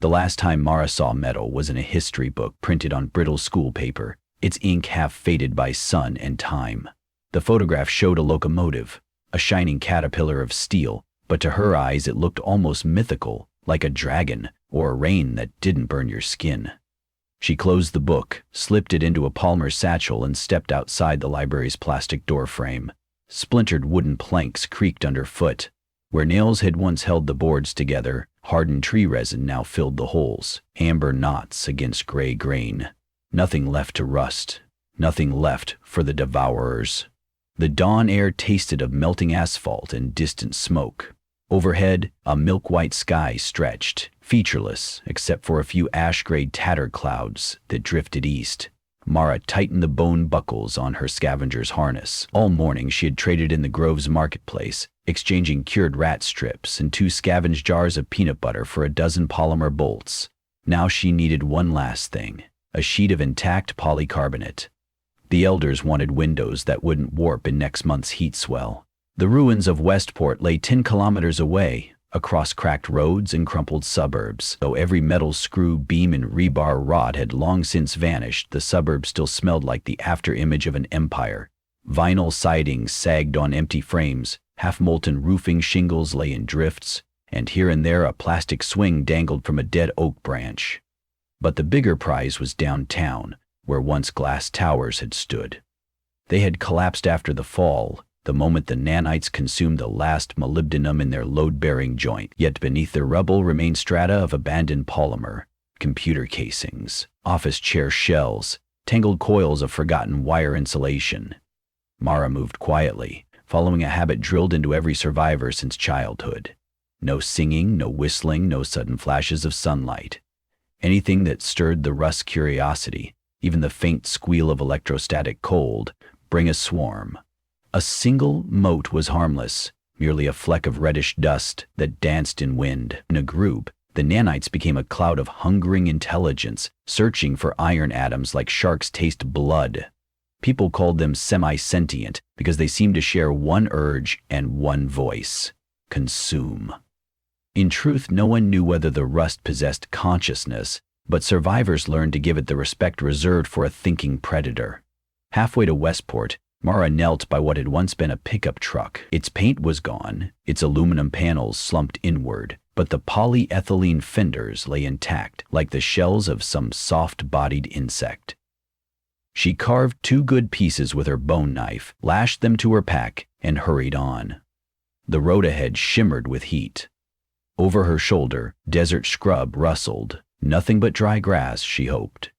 The last time Mara saw metal was in a history book printed on brittle school paper, its ink half faded by sun and time. The photograph showed a locomotive, a shining caterpillar of steel, but to her eyes it looked almost mythical, like a dragon or a rain that didn't burn your skin. She closed the book, slipped it into a Palmer satchel, and stepped outside the library's plastic door frame. Splintered wooden planks creaked underfoot. Where nails had once held the boards together, hardened tree resin now filled the holes, amber knots against gray grain. Nothing left to rust, nothing left for the devourers. The dawn air tasted of melting asphalt and distant smoke. Overhead, a milk-white sky stretched, featureless except for a few ash-grayed tatter clouds that drifted east. Mara tightened the bone buckles on her scavenger's harness. All morning she had traded in the Grove's marketplace, exchanging cured rat strips and 2 scavenged jars of peanut butter for a dozen polymer bolts. Now she needed one last thing, a sheet of intact polycarbonate. The elders wanted windows that wouldn't warp in next month's heat swell. The ruins of Westport lay 10 kilometers away, across cracked roads and crumpled suburbs. Though every metal screw, beam, and rebar rod had long since vanished, the suburbs still smelled like the after-image of an empire. Vinyl sidings sagged on empty frames, half-molten roofing shingles lay in drifts, and here and there a plastic swing dangled from a dead oak branch. But the bigger prize was downtown, where once glass towers had stood. They had collapsed after the fall, the moment the nanites consumed the last molybdenum in their load-bearing joint, yet beneath their rubble remained strata of abandoned polymer, computer casings, office chair shells, tangled coils of forgotten wire insulation. Mara moved quietly, following a habit drilled into every survivor since childhood. No singing, no whistling, no sudden flashes of sunlight. Anything that stirred the rust's curiosity, even the faint squeal of electrostatic cold, bring a swarm. A single mote was harmless, merely a fleck of reddish dust that danced in wind. In a group, the nanites became a cloud of hungering intelligence, searching for iron atoms like sharks taste blood. People called them semi-sentient because they seemed to share one urge and one voice: consume. In truth, no one knew whether the rust possessed consciousness, but survivors learned to give it the respect reserved for a thinking predator. Halfway to Westport, Mara knelt by what had once been a pickup truck. Its paint was gone, its aluminum panels slumped inward, but the polyethylene fenders lay intact, like the shells of some soft-bodied insect. She carved 2 good pieces with her bone knife, lashed them to her pack, and hurried on. The road ahead shimmered with heat. Over her shoulder, desert scrub rustled. Nothing but dry grass, she hoped.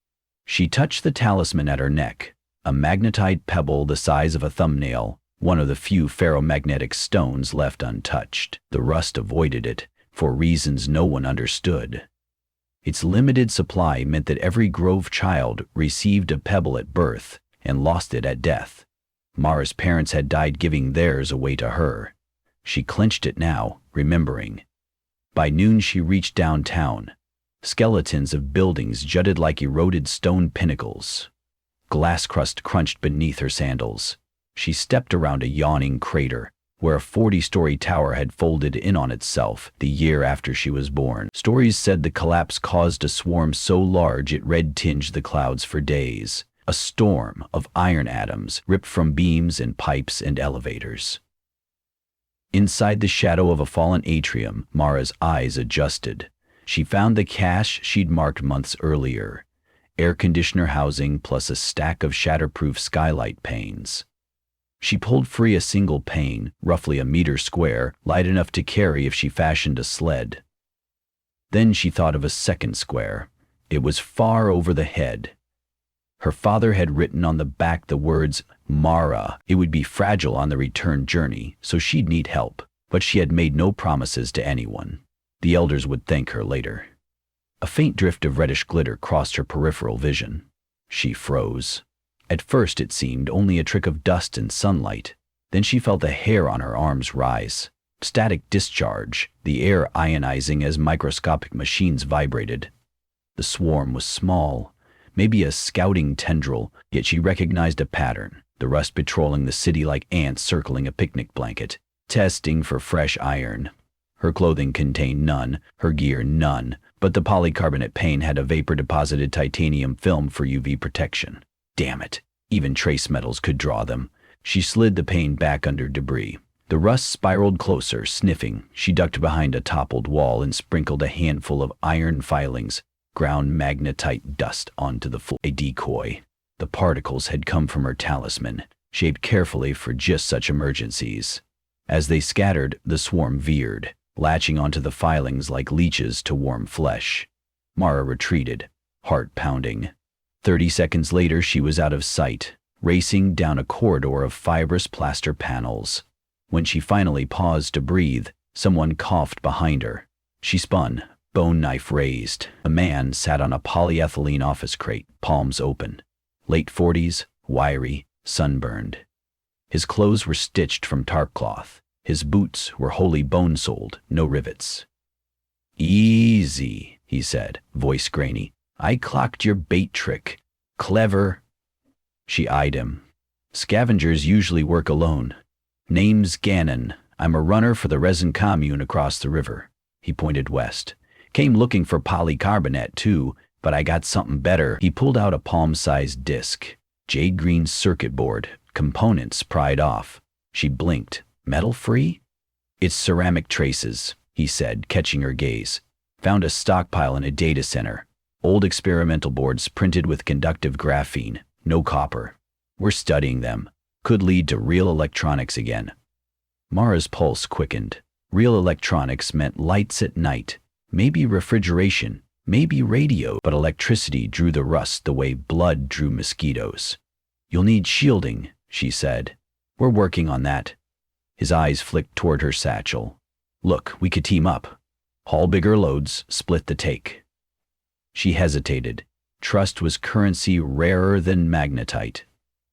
She touched the talisman at her neck, a magnetite pebble the size of a thumbnail, one of the few ferromagnetic stones left untouched. The rust avoided it, for reasons no one understood. Its limited supply meant that every Grove child received a pebble at birth and lost it at death. Mara's parents had died giving theirs away to her. She clenched it now, remembering. By noon she reached downtown. Skeletons of buildings jutted like eroded stone pinnacles. Glass crust crunched beneath her sandals. She stepped around a yawning crater, where a 40-story tower had folded in on itself the year after she was born. Stories said the collapse caused a swarm so large it red-tinged the clouds for days. A storm of iron atoms ripped from beams and pipes and elevators. Inside the shadow of a fallen atrium, Mara's eyes adjusted. She found the cache she'd marked months earlier. Air conditioner housing plus a stack of shatterproof skylight panes. She pulled free a single pane, roughly a meter square, light enough to carry if she fashioned a sled. Then she thought of a second square. It was far over the head. Her father had written on the back the words, Mara. It would be fragile on the return journey, so she'd need help, but she had made no promises to anyone. The elders would thank her later. A faint drift of reddish glitter crossed her peripheral vision. She froze. At first it seemed only a trick of dust and sunlight. Then she felt the hair on her arms rise. Static discharge, the air ionizing as microscopic machines vibrated. The swarm was small, maybe a scouting tendril, yet she recognized a pattern, the rust patrolling the city like ants circling a picnic blanket, testing for fresh iron. Her clothing contained none, her gear none, but the polycarbonate pane had a vapor-deposited titanium film for UV protection. Damn it, even trace metals could draw them. She slid the pane back under debris. The rust spiraled closer, sniffing. She ducked behind a toppled wall and sprinkled a handful of iron filings, ground magnetite dust onto the floor. A decoy. The particles had come from her talisman, shaped carefully for just such emergencies. As they scattered, the swarm veered, latching onto the filings like leeches to warm flesh. Mara retreated, heart pounding. 30 seconds later, she was out of sight, racing down a corridor of fibrous plaster panels. When she finally paused to breathe, someone coughed behind her. She spun, bone knife raised. A man sat on a polyethylene office crate, palms open. Late 40s, wiry, sunburned. His clothes were stitched from tarp cloth. His boots were wholly bone-soled, no rivets. "Easy," he said, voice grainy. "I clocked your bait trick. Clever." She eyed him. "Scavengers usually work alone. Name's Gannon. I'm a runner for the resin commune across the river." He pointed west. "Came looking for polycarbonate too, but I got something better." He pulled out a palm-sized disc. Jade green circuit board, components pried off. She blinked. "Metal-free?" "It's ceramic traces," he said, catching her gaze. "Found a stockpile in a data center. Old experimental boards printed with conductive graphene, no copper. We're studying them. Could lead to real electronics again." Mara's pulse quickened. Real electronics meant lights at night, maybe refrigeration, maybe radio, but electricity drew the rust the way blood drew mosquitoes. "You'll need shielding," she said. "We're working on that." His eyes flicked toward her satchel. "Look, we could team up. Haul bigger loads, split the take." She hesitated. Trust was currency rarer than magnetite.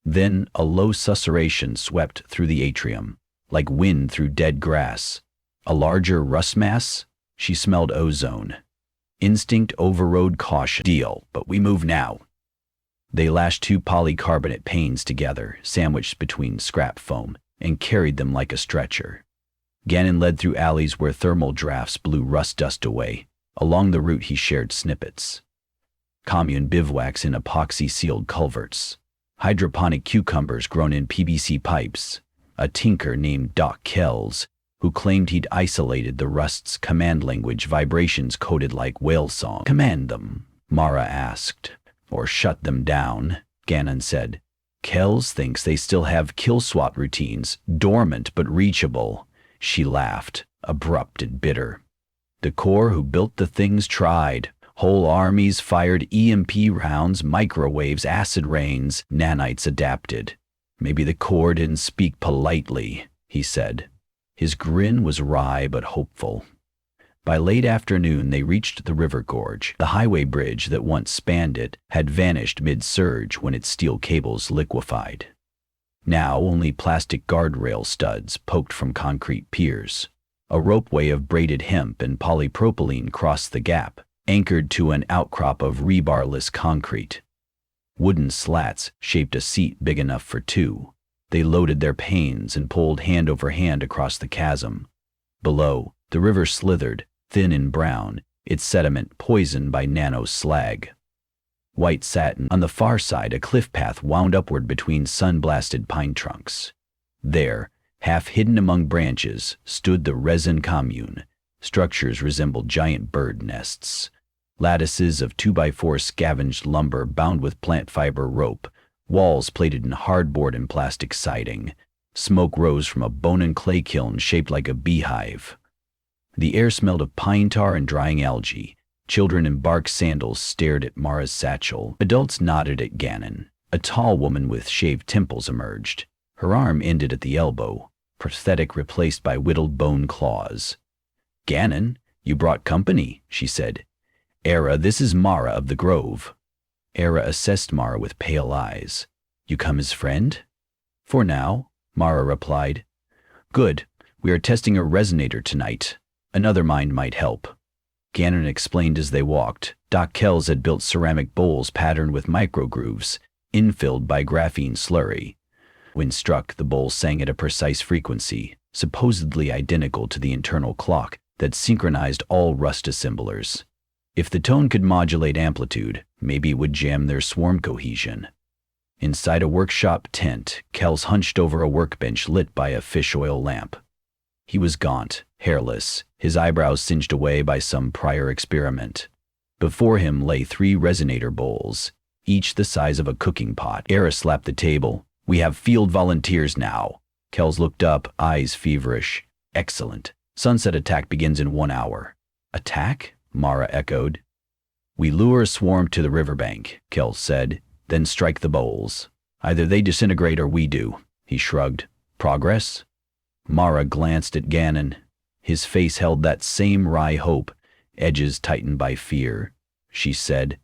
Then a low susurration swept through the atrium, like wind through dead grass. A larger rust mass? She smelled ozone. Instinct overrode caution. "Deal, but we move now." They lashed 2 polycarbonate panes together, sandwiched between scrap foam, and carried them like a stretcher. Gannon led through alleys where thermal drafts blew rust dust away. Along the route he shared snippets. Commune bivouacs in epoxy-sealed culverts. Hydroponic cucumbers grown in PVC pipes. A tinker named Doc Kells, who claimed he'd isolated the rust's command language vibrations coded like whale song. "Command them?" Mara asked. "Or shut them down," Gannon said. "Kells thinks they still have kill-swap routines, dormant but reachable." She laughed, abrupt and bitter. "The Corps who built the things tried. Whole armies fired EMP rounds, microwaves, acid rains. Nanites adapted. Maybe the Corps didn't speak politely," he said. His grin was wry but hopeful. By late afternoon they reached the river gorge. The highway bridge that once spanned it had vanished mid-surge when its steel cables liquefied. Now only plastic guardrail studs poked from concrete piers. A ropeway of braided hemp and polypropylene crossed the gap, anchored to an outcrop of rebarless concrete. Wooden slats shaped a seat big enough for 2. They loaded their panes and pulled hand over hand across the chasm. Below, the river slithered, thin and brown, its sediment poisoned by nano slag. White satin. On the far side, a cliff path wound upward between sun-blasted pine trunks. There, half hidden among branches, stood the resin commune. Structures resembled giant bird nests. Lattices of 2x4 scavenged lumber bound with plant fiber rope, walls plated in hardboard and plastic siding. Smoke rose from a bone and clay kiln shaped like a beehive. The air smelled of pine tar and drying algae. Children in bark sandals stared at Mara's satchel. Adults nodded at Gannon. A tall woman with shaved temples emerged. Her arm ended at the elbow, prosthetic replaced by whittled bone claws. "Gannon, you brought company," she said. "Era, this is Mara of the Grove." Era assessed Mara with pale eyes. "You come as friend?" "For now," Mara replied. "Good. We are testing a resonator tonight. Another mind might help." Gannon explained as they walked. Doc Kells had built ceramic bowls patterned with microgrooves, infilled by graphene slurry. When struck, the bowl sang at a precise frequency, supposedly identical to the internal clock that synchronized all rust assemblers. If the tone could modulate amplitude, maybe it would jam their swarm cohesion. Inside a workshop tent, Kells hunched over a workbench lit by a fish oil lamp. He was gaunt, hairless, his eyebrows singed away by some prior experiment. Before him lay 3 resonator bowls, each the size of a cooking pot. Era slapped the table. "We have field volunteers now." Kells looked up, eyes feverish. "Excellent. Sunset attack begins in 1 hour." "Attack?" Mara echoed. "We lure a swarm to the riverbank," Kells said, "then strike the bowls. Either they disintegrate or we do." He shrugged. "Progress?" Mara glanced at Gannon. His face held that same wry hope, edges tightened by fear. She said,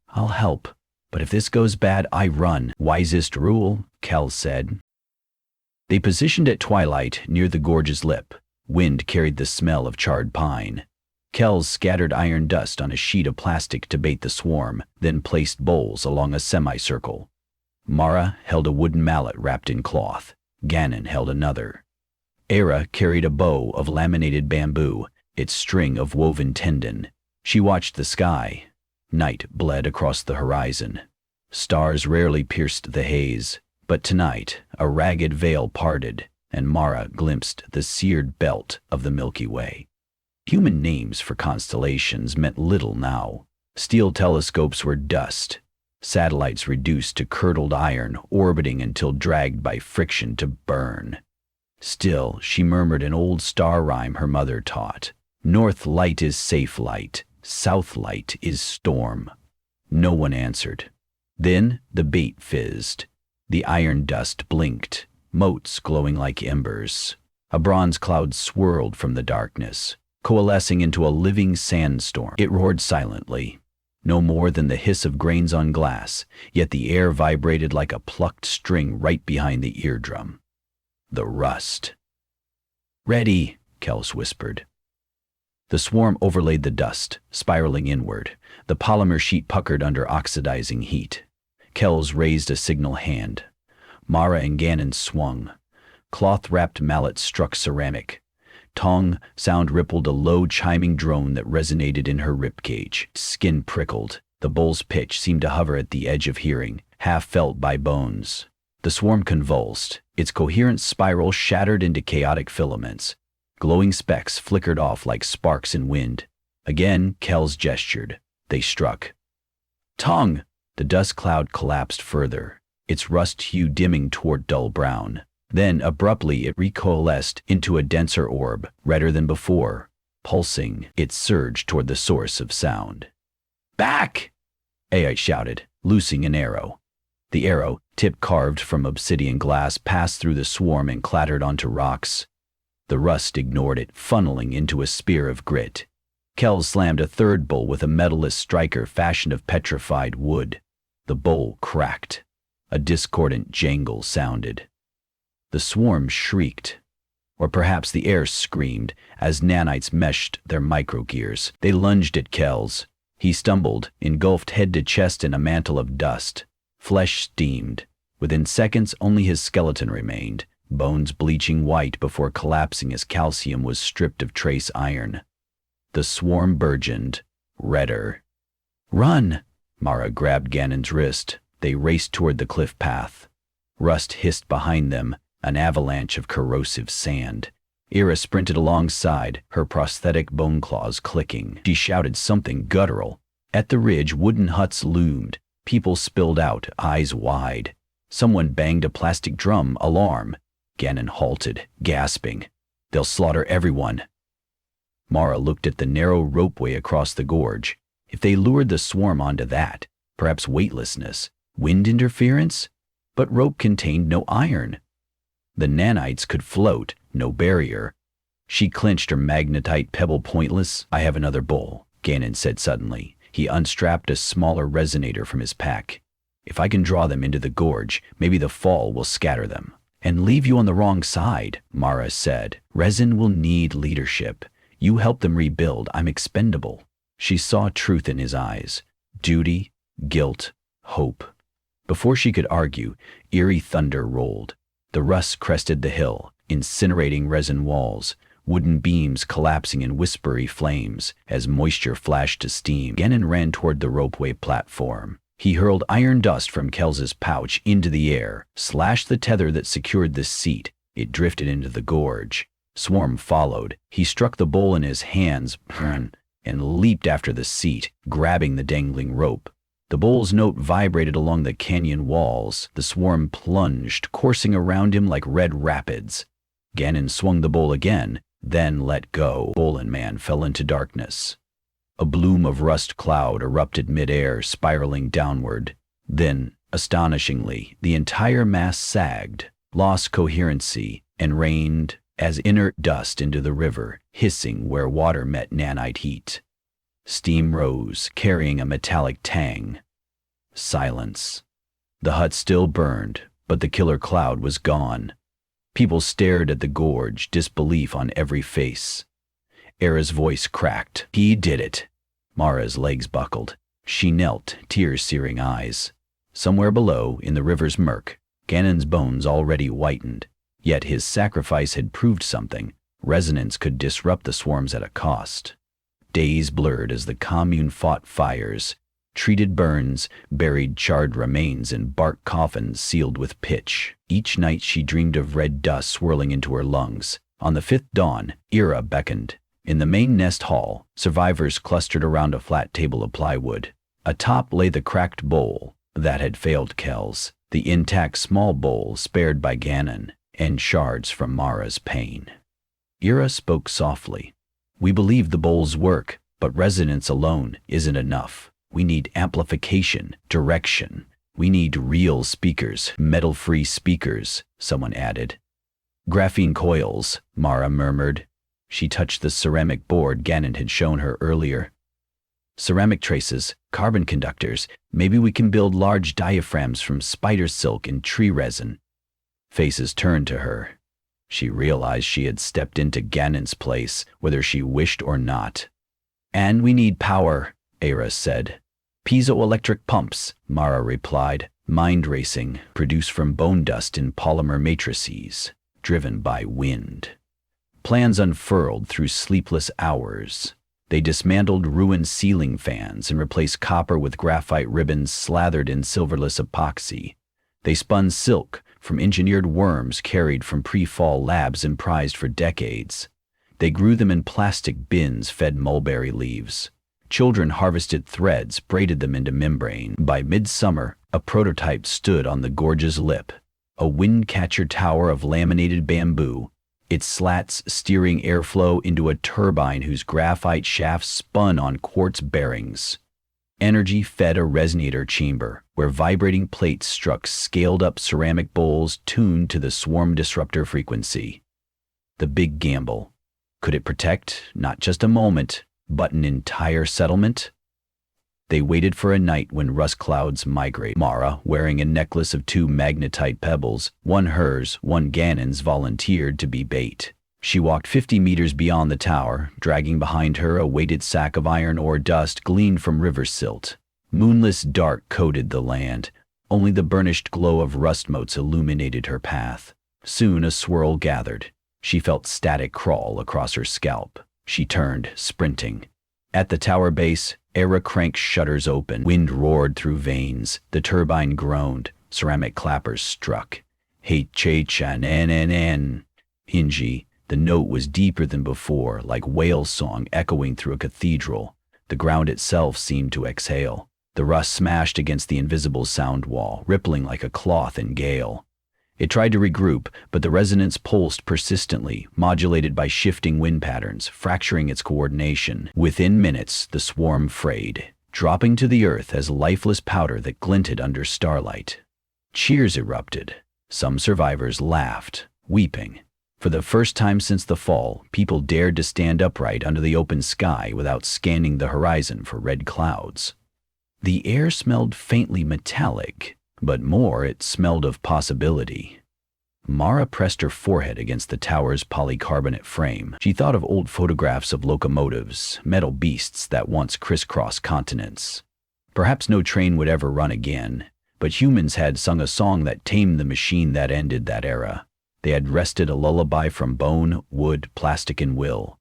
"I'll help, but if this goes bad, I run." "Wisest rule," Kells said. They positioned at twilight near the gorge's lip. Wind carried the smell of charred pine. Kells scattered iron dust on a sheet of plastic to bait the swarm, then placed bowls along a semicircle. Mara held a wooden mallet wrapped in cloth. Gannon held another. Era carried a bow of laminated bamboo, its string of woven tendon. She watched the sky. Night bled across the horizon. Stars rarely pierced the haze, but tonight a ragged veil parted, and Mara glimpsed the seared belt of the Milky Way. Human names for constellations meant little now. Steel telescopes were dust, satellites reduced to curdled iron, orbiting until dragged by friction to burn. Still, she murmured an old star rhyme her mother taught. "North light is safe light, south light is storm." No one answered. Then the bait fizzed. The iron dust blinked, motes glowing like embers. A bronze cloud swirled from the darkness, coalescing into a living sandstorm. It roared silently, no more than the hiss of grains on glass, yet the air vibrated like a plucked string right behind the eardrum. The rust. "Ready," Kells whispered. The swarm overlaid the dust, spiraling inward. The polymer sheet puckered under oxidizing heat. Kells raised a signal hand. Mara and Gannon swung. Cloth-wrapped mallets struck ceramic. Tong sound rippled a low chiming drone that resonated in her ribcage. Skin prickled. The bowl's pitch seemed to hover at the edge of hearing, half felt by bones. The swarm convulsed. Its coherent spiral shattered into chaotic filaments. Glowing specks flickered off like sparks in wind. Again, Kells gestured. They struck. "Tong!" The dust cloud collapsed further, its rust hue dimming toward dull brown. Then, abruptly, it recoalesced into a denser orb, redder than before. Pulsing, it surged toward the source of sound. "Back!" Ai shouted, loosing an arrow. The arrow, tip carved from obsidian glass, passed through the swarm and clattered onto rocks. The rust ignored it, funneling into a spear of grit. Kells slammed a third bowl with a metalless striker fashioned of petrified wood. The bowl cracked. A discordant jangle sounded. The swarm shrieked. Or perhaps the air screamed as nanites meshed their microgears. They lunged at Kells. He stumbled, engulfed head to chest in a mantle of dust. Flesh steamed. Within seconds, only his skeleton remained, bones bleaching white before collapsing as calcium was stripped of trace iron. The swarm burgeoned, redder. "Run!" Mara grabbed Gannon's wrist. They raced toward the cliff path. Rust hissed behind them, an avalanche of corrosive sand. Ira sprinted alongside, her prosthetic bone claws clicking. She shouted something guttural. At the ridge, wooden huts loomed. People spilled out, eyes wide. Someone banged a plastic drum, alarm. Gannon halted, gasping. "They'll slaughter everyone." Mara looked at the narrow ropeway across the gorge. If they lured the swarm onto that, perhaps weightlessness, wind interference? But rope contained no iron. The nanites could float, no barrier. She clenched her magnetite pebble pointless. "I have another bowl," Gannon said suddenly. He unstrapped a smaller resonator from his pack. "If I can draw them into the gorge, maybe the fall will scatter them." "And leave you on the wrong side," Mara said. "Resin will need leadership. You help them rebuild. I'm expendable." She saw truth in his eyes. Duty, guilt, hope. Before she could argue, eerie thunder rolled. The rust crested the hill, incinerating resin walls. wooden beams collapsing in whispery flames as moisture flashed to steam. Gannon ran toward the ropeway platform. He hurled iron dust from Kels's pouch into the air, slashed the tether that secured the seat. It drifted into the gorge. Swarm followed. He struck the bowl in his hands and leaped after the seat, grabbing the dangling rope. The bowl's note vibrated along the canyon walls. The swarm plunged, coursing around him like red rapids. Gannon swung the bowl again, then let go. Bowl and man fell into darkness. A bloom of rust cloud erupted mid-air, spiraling downward. Then, astonishingly, the entire mass sagged, lost coherency, and rained as inert dust into the river, hissing where water met nanite heat. Steam rose, carrying a metallic tang. Silence. The hut still burned, but the killer cloud was gone. People stared at the gorge, disbelief on every face. Era's voice cracked. He did it. Mara's legs buckled. She knelt, tear-searing eyes. Somewhere below, in the river's murk, Gannon's bones already whitened. Yet his sacrifice had proved something. Resonance could disrupt the swarms at a cost. Days blurred as the commune fought fires, treated burns, buried charred remains in bark coffins sealed with pitch. Each night she dreamed of red dust swirling into her lungs. On the fifth dawn, Era beckoned. In the main nest hall, survivors clustered around a flat table of plywood. Atop lay the cracked bowl that had failed Kels, the intact small bowl spared by Gannon, and shards from Mara's pain. Era spoke softly. We believe the bowls work, but resonance alone isn't enough. We need amplification, direction. We need real speakers, metal-free speakers, someone added. Graphene coils, Mara murmured. She touched the ceramic board Gannon had shown her earlier. Ceramic traces, carbon conductors. Maybe we can build large diaphragms from spider silk and tree resin. Faces turned to her. She realized she had stepped into Gannon's place, whether she wished or not. And we need power, Era said. Piezoelectric pumps, Mara replied, mind racing, produced from bone dust in polymer matrices, driven by wind. Plans unfurled through sleepless hours. They dismantled ruined ceiling fans and replaced copper with graphite ribbons slathered in silverless epoxy. They spun silk from engineered worms carried from pre-fall labs and prized for decades. They grew them in plastic bins fed mulberry leaves. Children harvested threads, braided them into membrane. By midsummer, a prototype stood on the gorge's lip, a wind-catcher tower of laminated bamboo, its slats steering airflow into a turbine whose graphite shafts spun on quartz bearings. Energy fed a resonator chamber, where vibrating plates struck scaled-up ceramic bowls tuned to the swarm disruptor frequency. The big gamble. Could it protect, not just a moment, but an entire settlement? They waited for a night when rust clouds migrate. Mara, wearing a necklace of 2 magnetite pebbles, one hers, one Gannon's, volunteered to be bait. She walked 50 meters beyond the tower, dragging behind her a weighted sack of iron ore dust gleaned from river silt. Moonless dark coated the land. Only the burnished glow of rust motes illuminated her path. Soon a swirl gathered. She felt static crawl across her scalp. She turned, sprinting. At the tower base, Era cranked shutters open. Wind roared through veins. The turbine groaned. Ceramic clappers struck. Hey che chan n. Hingy. The note was deeper than before, like whale song echoing through a cathedral. The ground itself seemed to exhale. The rust smashed against the invisible sound wall, rippling like a cloth in gale. It tried to regroup, but the resonance pulsed persistently, modulated by shifting wind patterns, fracturing its coordination. Within minutes, the swarm frayed, dropping to the earth as lifeless powder that glinted under starlight. Cheers erupted. Some survivors laughed, weeping. For the first time since the fall, people dared to stand upright under the open sky without scanning the horizon for red clouds. The air smelled faintly metallic, but more it smelled of possibility. Mara pressed her forehead against the tower's polycarbonate frame. She thought of old photographs of locomotives, metal beasts that once crisscrossed continents. Perhaps no train would ever run again, but humans had sung a song that tamed the machine that ended that era. They had wrested a lullaby from bone, wood, plastic, and will.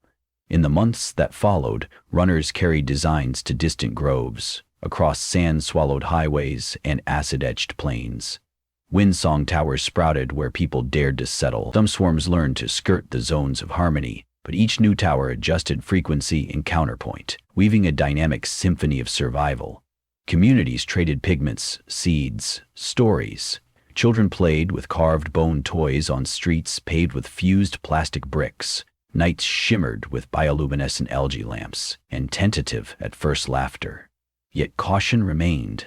In the months that followed, runners carried designs to distant groves, across sand-swallowed highways and acid-etched plains. Windsong towers sprouted where people dared to settle. Some swarms learned to skirt the zones of harmony, but each new tower adjusted frequency and counterpoint, weaving a dynamic symphony of survival. Communities traded pigments, seeds, stories. Children played with carved bone toys on streets paved with fused plastic bricks. Nights shimmered with bioluminescent algae lamps, and tentative at first laughter. Yet caution remained.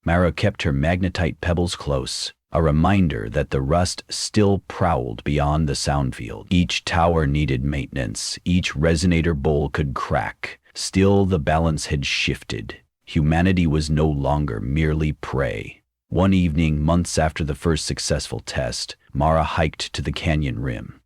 Mara kept her magnetite pebbles close, a reminder that the rust still prowled beyond the sound field. Each tower needed maintenance, each resonator bowl could crack. Still the balance had shifted. Humanity was no longer merely prey. One evening, months after the first successful test, Mara hiked to the canyon rim.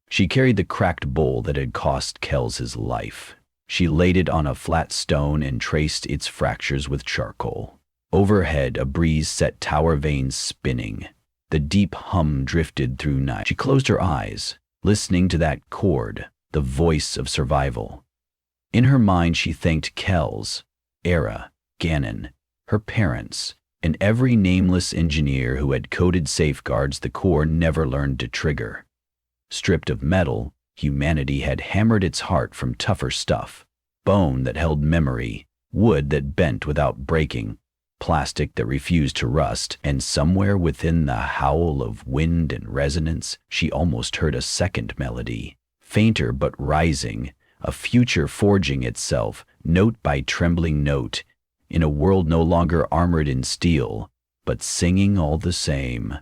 She carried the cracked bowl that had cost Kells his life. She laid it on a flat stone and traced its fractures with charcoal. Overhead, a breeze set tower vanes spinning. The deep hum drifted through night. She closed her eyes, listening to that chord, the voice of survival. In her mind, she thanked Kells, Era, Gannon, her parents, and every nameless engineer who had coded safeguards the core never learned to trigger. Stripped of metal, humanity had hammered its heart from tougher stuff, bone that held memory, wood that bent without breaking, plastic that refused to rust, and somewhere within the howl of wind and resonance, she almost heard a second melody, fainter but rising, a future forging itself, note by trembling note, in a world no longer armored in steel, but singing all the same.